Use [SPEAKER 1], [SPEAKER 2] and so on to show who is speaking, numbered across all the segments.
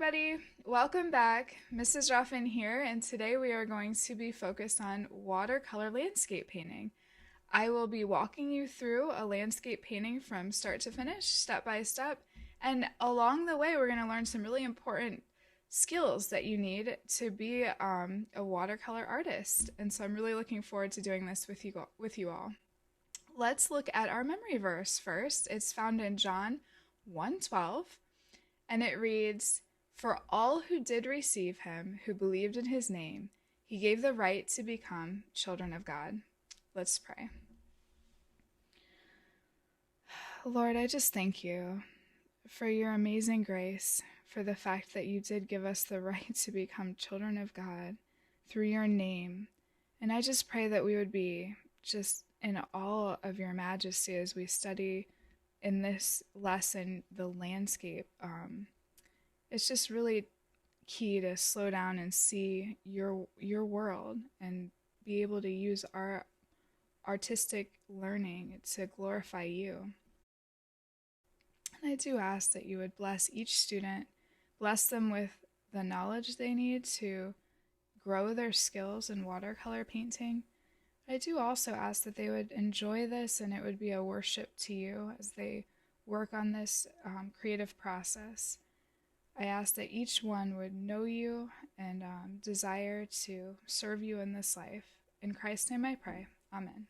[SPEAKER 1] everybody. Welcome back. Mrs. Ruffin here, and today we are going to be focused on watercolor landscape painting. I will be walking you through a landscape painting from start to finish, step by step, and along the way we're going to learn some really important skills that you need to be a watercolor artist. And so I'm really looking forward to doing this with you all. Let's look at our memory verse first. It's found in John 1:12. And it reads, "For all who did receive him, who believed in his name, he gave the right to become children of God." Let's pray. Lord, I just thank you for your amazing grace, for the fact that you did give us the right to become children of God through your name. And I just pray that we would be just in awe of your majesty as we study in this lesson the landscape. It's just really key to slow down and see your world and be able to use our artistic learning to glorify you. And I do ask that you would bless each student, bless them with the knowledge they need to grow their skills in watercolor painting. I do also ask that they would enjoy this and it would be a worship to you as they work on this creative process. I ask that each one would know you and desire to serve you in this life. In Christ's name I pray. Amen.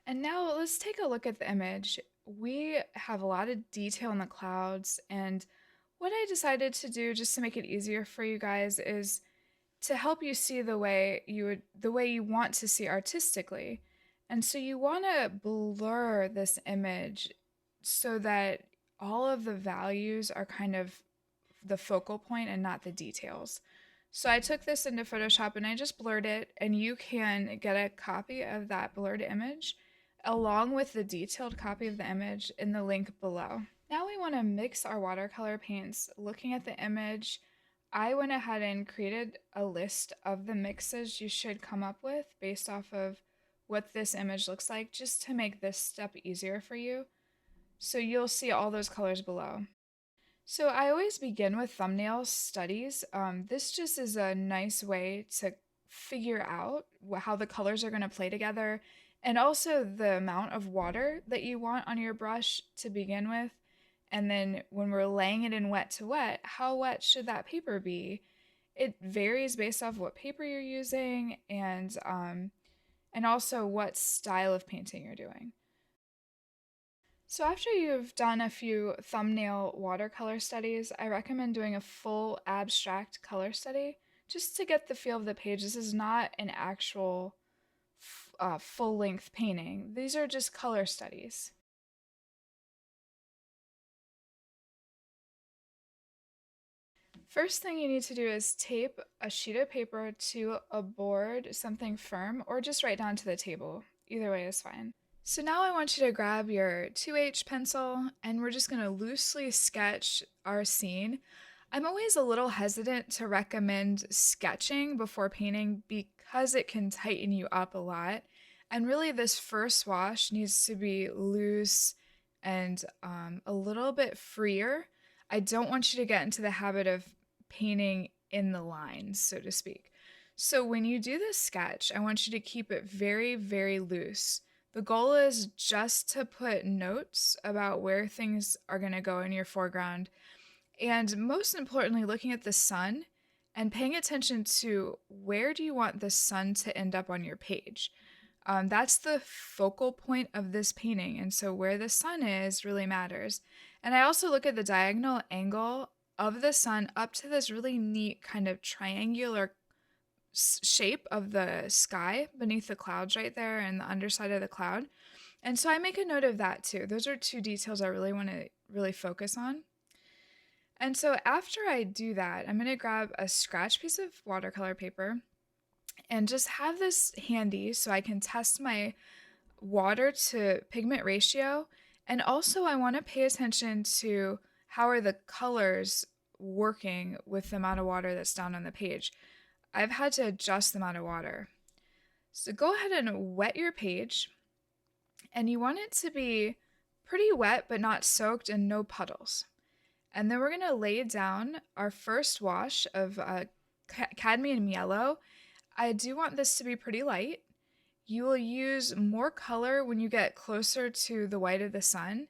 [SPEAKER 1] And now let's take a look at the image. We have a lot of detail in the clouds, and what I decided to do just to make it easier for you guys is to help you see the way you want to see artistically. And so you want to blur this image so that all of the values are kind of the focal point and not the details. So I took this into Photoshop and I just blurred it, and you can get a copy of that blurred image along with the detailed copy of the image in the link below. Now we want to mix our watercolor paints. Looking at the image, I went ahead and created a list of the mixes you should come up with based off of what this image looks like, just to make this step easier for you. So you'll see all those colors below. So I always begin with thumbnail studies. This just is a nice way to figure out how the colors are going to play together, and also the amount of water that you want on your brush to begin with. And then when we're laying it in wet to wet, how wet should that paper be? It varies based off what paper you're using and also what style of painting you're doing. So after you've done a few thumbnail watercolor studies, I recommend doing a full abstract color study just to get the feel of the page. This is not an actual full-length painting. These are just color studies. First thing you need to do is tape a sheet of paper to a board, something firm, or just right down to the table. Either way is fine. So now I want you to grab your 2H pencil, and we're just going to loosely sketch our scene. I'm always a little hesitant to recommend sketching before painting because it can tighten you up a lot. And really this first wash needs to be loose and a little bit freer. I don't want you to get into the habit of painting in the lines, so to speak. So when you do this sketch, I want you to keep it very, very loose. The goal is just to put notes about where things are going to go in your foreground. And most importantly, looking at the sun and paying attention to where do you want the sun to end up on your page. That's the focal point of this painting, and so where the sun is really matters. And I also look at the diagonal angle of the sun up to this really neat kind of triangular shape of the sky beneath the clouds right there and the underside of the cloud. And so I make a note of that too. Those are two details I really want to focus on. And so after I do that, I'm going to grab a scratch piece of watercolor paper and just have this handy so I can test my water to pigment ratio. And also I want to pay attention to how are the colors working with the amount of water that's down on the page. I've had to adjust the amount of water. So go ahead and wet your page, and you want it to be pretty wet but not soaked and no puddles. And then we're going to lay down our first wash of cadmium yellow. I do want this to be pretty light. You will use more color when you get closer to the white of the sun.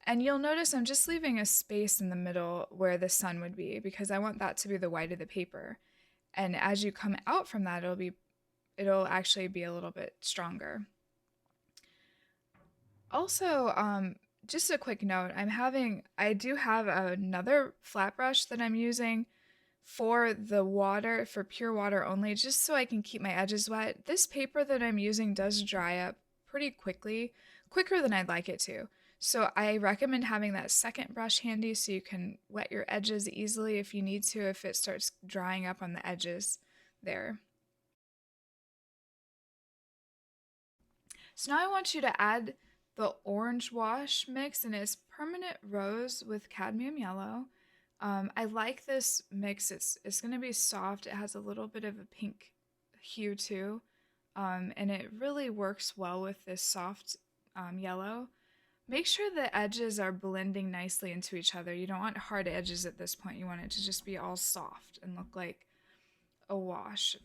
[SPEAKER 1] And you'll notice I'm just leaving a space in the middle where the sun would be because I want that to be the white of the paper. And as you come out from that, it'll actually be a little bit stronger. Also, just a quick note, I do have another flat brush that I'm using for the water, for pure water only, just so I can keep my edges wet. This paper that I'm using does dry up pretty quickly, quicker than I'd like it to. So I recommend having that second brush handy so you can wet your edges easily if you need to, if it starts drying up on the edges there. So now I want you to add the orange wash mix, and it's permanent rose with cadmium yellow. I like this mix. It's going to be soft. It has a little bit of a pink hue too, and it really works well with this soft yellow. Make sure the edges are blending nicely into each other. You don't want hard edges at this point. You want it to just be all soft and look like a wash.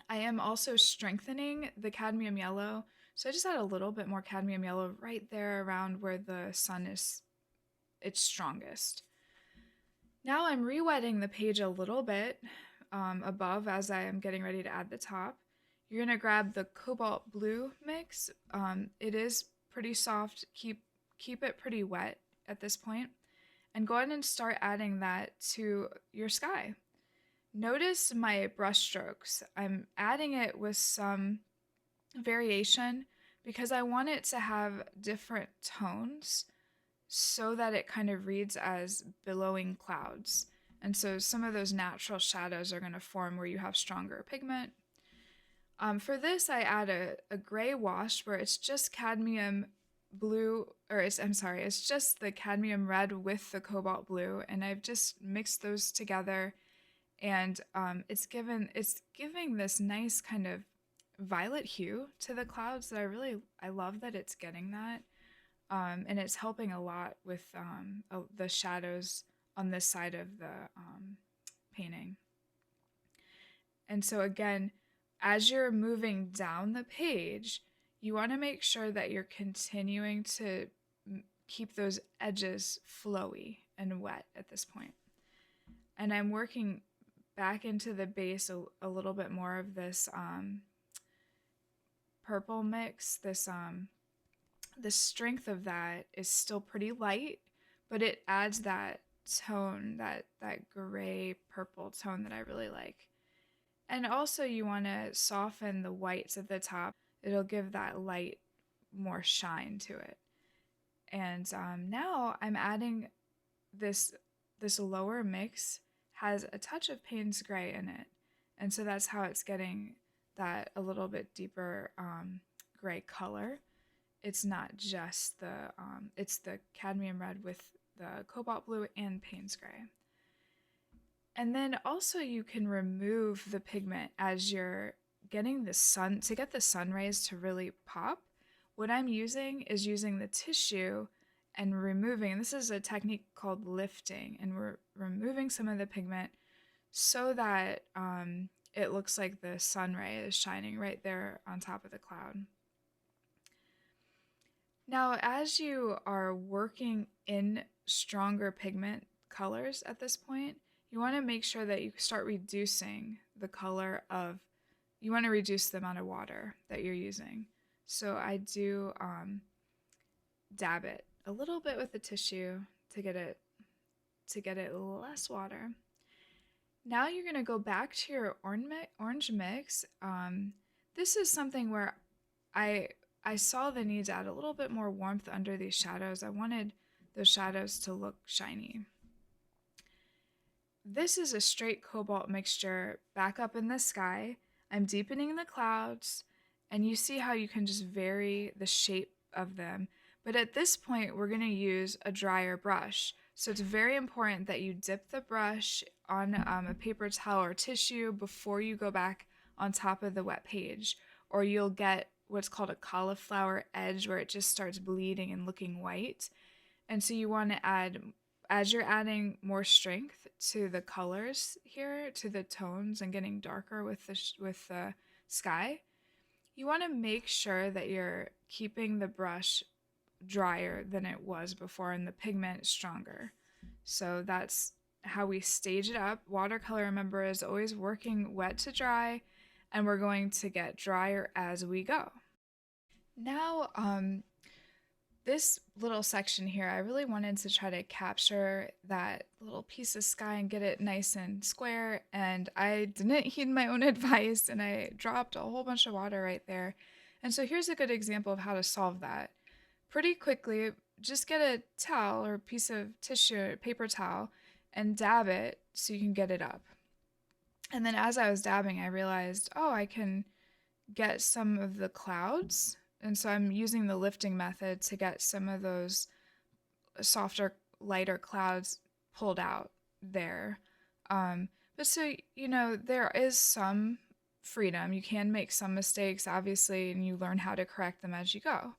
[SPEAKER 1] I am also strengthening the cadmium yellow. So I just add a little bit more cadmium yellow right there around where the sun is its strongest. Now I'm re-wetting the page a little bit above as I am getting ready to add the top. You're going to grab the Cobalt Blue mix. It is pretty soft. Keep it pretty wet at this point. And go ahead and start adding that to your sky. Notice my brush strokes. I'm adding it with some variation because I want it to have different tones so that it kind of reads as billowing clouds. And so some of those natural shadows are going to form where you have stronger pigment. For this, I add a gray wash where it's just cadmium blue, or it's just the cadmium red with the cobalt blue, and I've just mixed those together, and it's giving this nice kind of violet hue to the clouds that I love that it's getting that, and it's helping a lot with the shadows on this side of the painting. And so again, as you're moving down the page, you want to make sure that you're continuing to keep those edges flowy and wet at this point. And I'm working back into the base a little bit more of this purple mix. The strength of that is still pretty light, but it adds that tone, that gray purple tone that I really like. And also you want to soften the whites at the top. It'll give that light more shine to it. And now I'm adding this lower mix has a touch of Payne's Gray in it. And so that's how it's getting that a little bit deeper gray color. It's not just it's the cadmium red with the cobalt blue and Payne's Gray. And then also you can remove the pigment as you're getting the sun, to get the sun rays to really pop. What I'm using is using the tissue and removing, and this is a technique called lifting, and we're removing some of the pigment so that it looks like the sun ray is shining right there on top of the cloud. Now, as you are working in stronger pigment colors at this point, you want to make sure that you start reducing the color of, you want to reduce the amount of water that you're using. So I do dab it a little bit with the tissue to get it less water. Now you're going to go back to your orange mix. This is something where I saw the need to add a little bit more warmth under these shadows. I wanted those shadows to look shiny. this is a straight cobalt mixture back up in the sky. I'm deepening the clouds, and you see how you can just vary the shape of them. But at this point, we're going to use a drier brush. So it's very important that you dip the brush on a paper towel or tissue before you go back on top of the wet page, or you'll get what's called a cauliflower edge where it just starts bleeding and looking white. And so you want to add, as you're adding more strength to the colors here, to the tones and getting darker with the sky, you want to make sure that you're keeping the brush drier than it was before and the pigment stronger. So that's how we stage it up. Watercolor, remember, is always working wet to dry, and we're going to get drier as we go. Now, this little section here, I really wanted to try to capture that little piece of sky and get it nice and square, and I didn't heed my own advice and I dropped a whole bunch of water right there. And so here's a good example of how to solve that. Pretty quickly, just get a towel or a piece of tissue, paper towel, and dab it so you can get it up. And then as I was dabbing, I realized, oh, I can get some of the clouds. And so I'm using the lifting method to get some of those softer, lighter clouds pulled out there. But so, there is some freedom. You can make some mistakes, obviously, and you learn how to correct them as you go.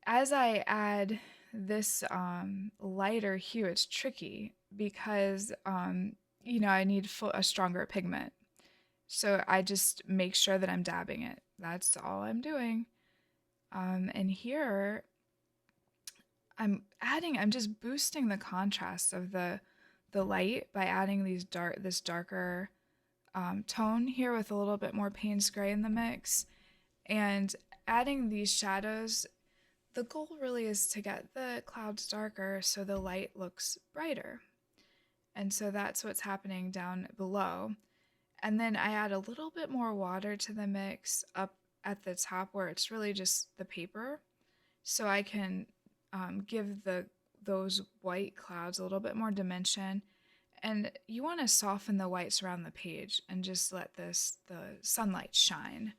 [SPEAKER 1] As I add this lighter hue, it's tricky because, I need a stronger pigment. So I just make sure that I'm dabbing it. That's all I'm doing. And here I'm just boosting the contrast of the light by adding this darker tone here with a little bit more Payne's gray in the mix. And adding these shadows, the goal really is to get the clouds darker so the light looks brighter. And so that's what's happening down below. And then I add a little bit more water to the mix up at the top where it's really just the paper. So I can give those white clouds a little bit more dimension. And you want to soften the whites around the page and just let the sunlight shine.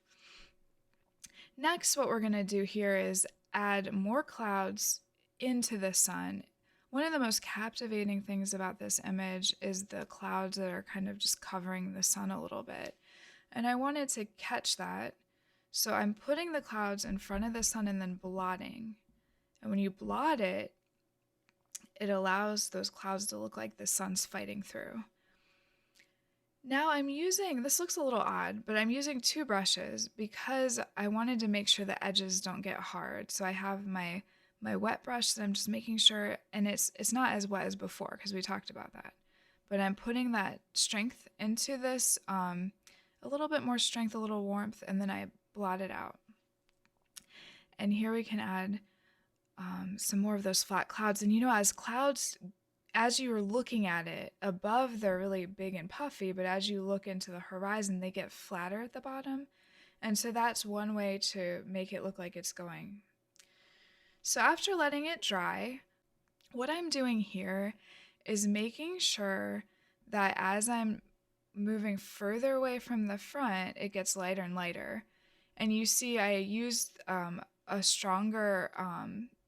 [SPEAKER 1] Next, what we're going to do here is add more clouds into the sun. One of the most captivating things about this image is the clouds that are kind of just covering the sun a little bit. And I wanted to catch that. So I'm putting the clouds in front of the sun and then blotting. And when you blot it, it allows those clouds to look like the sun's fighting through. Now this looks a little odd, but I'm using two brushes because I wanted to make sure the edges don't get hard. So I have my wet brush that I'm just making sure, and it's not as wet as before because we talked about that. But I'm putting that strength into this, a little bit more strength, a little warmth, and then I blot it out. And here we can add some more of those flat clouds. And as you are looking at it, above they're really big and puffy, but as you look into the horizon, they get flatter at the bottom. And so that's one way to make it look like it's going. So after letting it dry, what I'm doing here is making sure that as I'm moving further away from the front, it gets lighter and lighter. And you see I used a stronger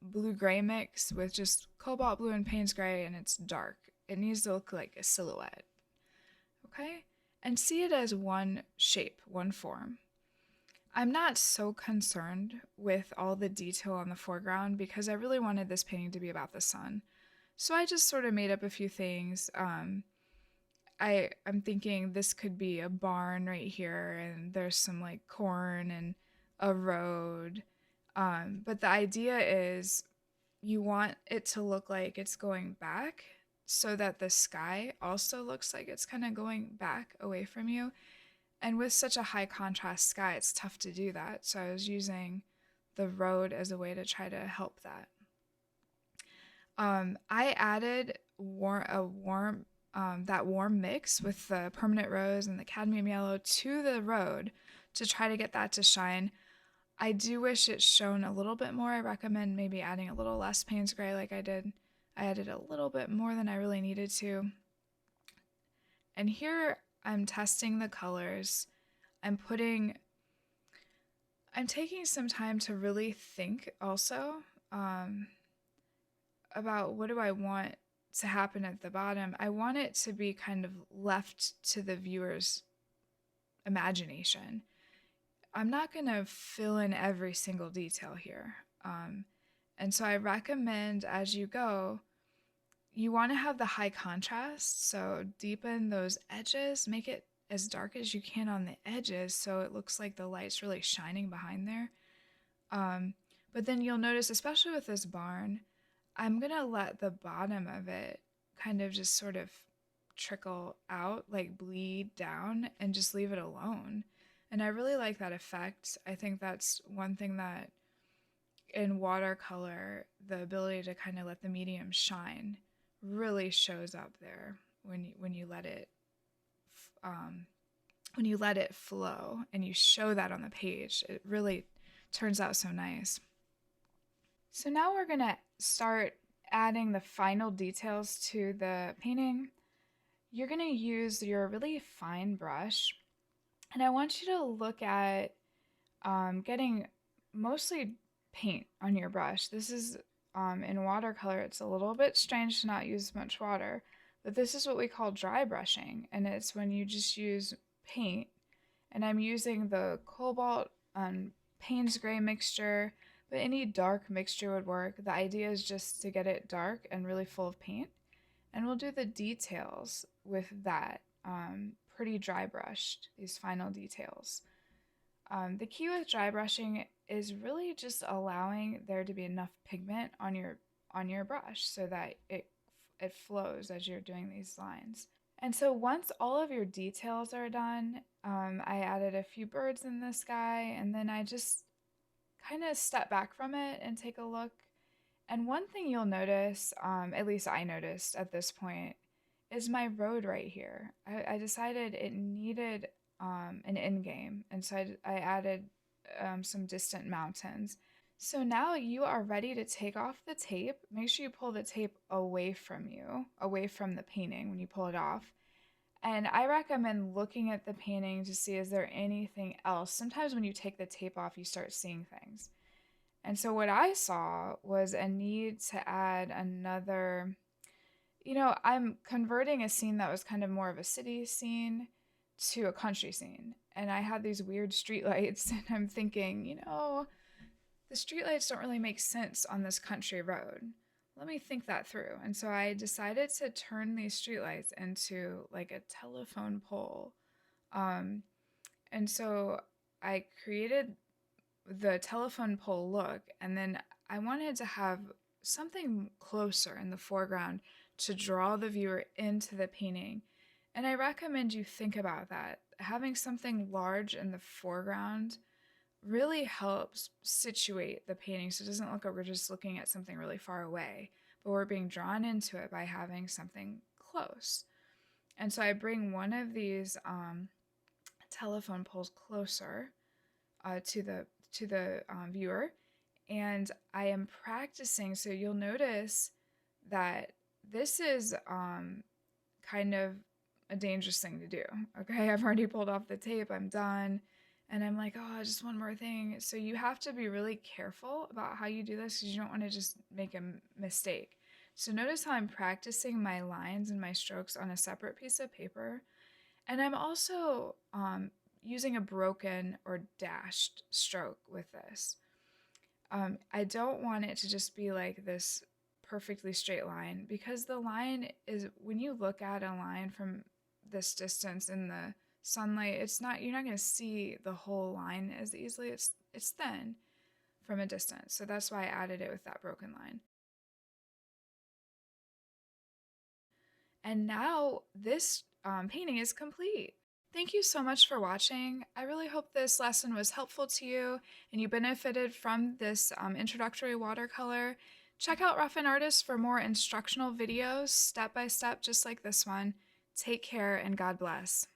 [SPEAKER 1] blue-gray mix with just Cobalt Blue and Payne's Gray, and it's dark. It needs to look like a silhouette. Okay? And see it as one shape, one form. I'm not so concerned with all the detail on the foreground because I really wanted this painting to be about the sun. So I just sort of made up a few things. I'm thinking this could be a barn right here, and there's some like corn and a road. But the idea is you want it to look like it's going back so that the sky also looks like it's kind of going back away from you. And with such a high contrast sky, it's tough to do that. So I was using the road as a way to try to help that. I added that warm mix with the permanent rose and the cadmium yellow to the road to try to get that to shine. I do wish it shone a little bit more. I recommend maybe adding a little less Payne's Gray like I did I added a little bit more than I really needed to. And here I'm testing the colors. I'm taking some time to really think also um, about what do I want to happen at the bottom. I want it to be kind of left to the viewer's imagination. I'm not going to fill in every single detail here. And so I recommend as you go, you want to have the high contrast. So deepen those edges, make it as dark as you can on the edges so it looks like the light's really shining behind there. But then you'll notice, especially with this barn, I'm going to let the bottom of it kind of just sort of trickle out, like bleed down, and just leave it alone. And I really like that effect. I think that's one thing that in watercolor, the ability to kind of let the medium shine really shows up there when you let it flow and you show that on the page. It really turns out so nice. So now we're gonna start adding the final details to the painting. You're gonna use your really fine brush, and I want you to look at getting mostly paint on your brush. This is in watercolor, it's a little bit strange to not use much water, but this is what we call dry brushing, and it's when you just use paint. And I'm using the Cobalt Payne's Gray mixture, but any dark mixture would work. The idea is just to get it dark and really full of paint. And we'll do the details with that pretty dry brushed, these final details. The key with dry brushing is really just allowing there to be enough pigment on your brush so that it flows as you're doing these lines. And so once all of your details are done, I added a few birds in the sky, and then I just kind of step back from it and take a look. And one thing you'll notice, at least I noticed at this point, is my road right here. I decided it needed an end game, and so I added some distant mountains. So now you are ready to take off the tape. Make sure you pull the tape away from you, away from the painting when you pull it off. And I recommend looking at the painting to see is there anything else. Sometimes when you take the tape off, you start seeing things. And so what I saw was a need to add another, I'm converting a scene that was kind of more of a city scene to a country scene. And I had these weird streetlights, and I'm thinking, the streetlights don't really make sense on this country road. Let me think that through. And so I decided to turn these streetlights into like a telephone pole. And so I created the telephone pole look, and then I wanted to have something closer in the foreground to draw the viewer into the painting. And I recommend you think about that. Having something large in the foreground really helps situate the painting so it doesn't look like we're just looking at something really far away, but we're being drawn into it by having something close. And so I bring one of these telephone poles closer to the viewer, and I am practicing. So you'll notice that this is kind of a dangerous thing to do. Okay, I've already pulled off the tape, I'm done. And I'm like, oh, just one more thing. So you have to be really careful about how you do this because you don't want to just make a mistake. So notice how I'm practicing my lines and my strokes on a separate piece of paper. And I'm also using a broken or dashed stroke with this. I don't want it to just be like this perfectly straight line, because the line is, when you look at a line from this distance in the sunlight, you're not going to see the whole line as easily. It's thin from a distance. So that's why I added it with that broken line. And now this painting is complete. Thank you so much for watching. I really hope this lesson was helpful to you and you benefited from this introductory watercolor. Check out Rough & Artist for more instructional videos, step by step, just like this one. Take care and God bless.